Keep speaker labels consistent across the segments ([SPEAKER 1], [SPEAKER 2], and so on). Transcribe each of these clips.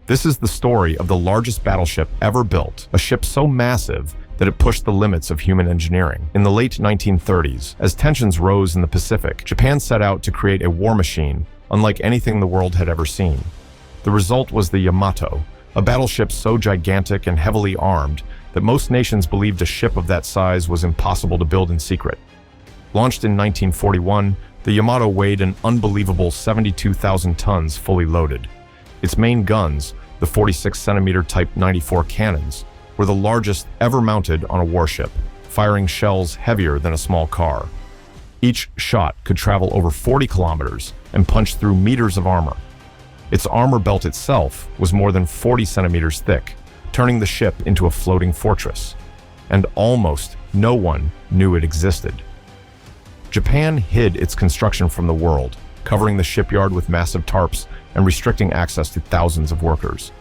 [SPEAKER 1] This is the story of the largest battleship ever built, a ship so massive that it pushed the limits of human engineering. In the late 1930s, as tensions rose in the Pacific, Japan set out to create a war machine unlike anything the world had ever seen. The result was the Yamato, a battleship so gigantic and heavily armed that most nations believed a ship of that size was impossible to build in secret. Launched in 1941, the Yamato weighed an unbelievable 72,000 tons fully loaded. Its main guns, the 46-centimeter Type 94 cannons, were the largest ever mounted on a warship, firing shells heavier than a small car. Each shot could travel over 40 kilometers and punch through meters of armor. Its armor belt itself was more than 40 centimeters thick, turning the ship into a floating fortress. And almost no one knew it existed. Japan hid its construction from the world, covering the shipyard with massive tarps and restricting access to thousands of workers.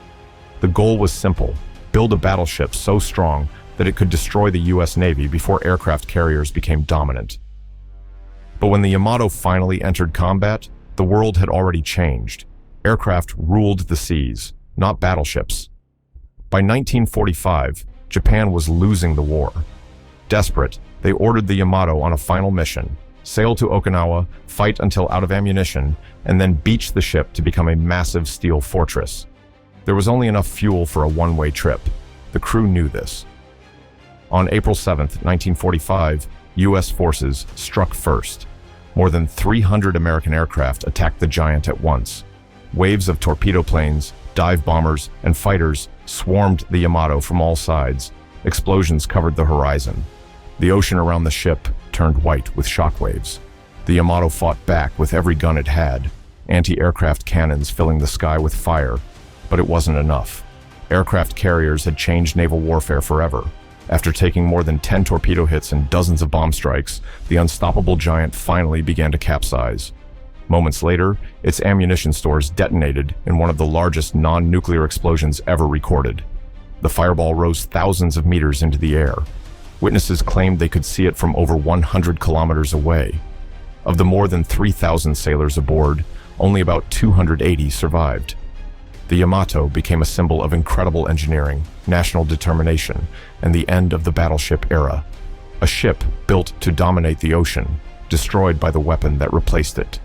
[SPEAKER 1] The goal was simple: build a battleship so strong that it could destroy the US Navy before aircraft carriers became dominant. But when the Yamato finally entered combat, the world had already changed. Aircraft ruled the seas, not battleships. By 1945, Japan was losing the war. Desperate, they ordered the Yamato on a final mission: sail to Okinawa, fight until out of ammunition, and then beach the ship to become a massive steel fortress. There was only enough fuel for a one-way trip. The crew knew this. On April 7, 1945, US forces struck first. More than 300 American aircraft attacked the giant at once. Waves of torpedo planes, dive bombers, and fighters swarmed the Yamato from all sides. Explosions covered the horizon. The ocean around the ship turned white with shockwaves. The Yamato fought back with every gun it had, anti-aircraft cannons filling the sky with fire. But it wasn't enough. Aircraft carriers had changed naval warfare forever. After taking more than 10 torpedo hits and dozens of bomb strikes, the unstoppable giant finally began to capsize. Moments later, its ammunition stores detonated in one of the largest non-nuclear explosions ever recorded. The fireball rose thousands of meters into the air. Witnesses claimed they could see it from over 100 kilometers away. Of the more than 3,000 sailors aboard, only about 280 survived. The Yamato became a symbol of incredible engineering, national determination, and the end of the battleship era. A ship built to dominate the ocean, destroyed by the weapon that replaced it.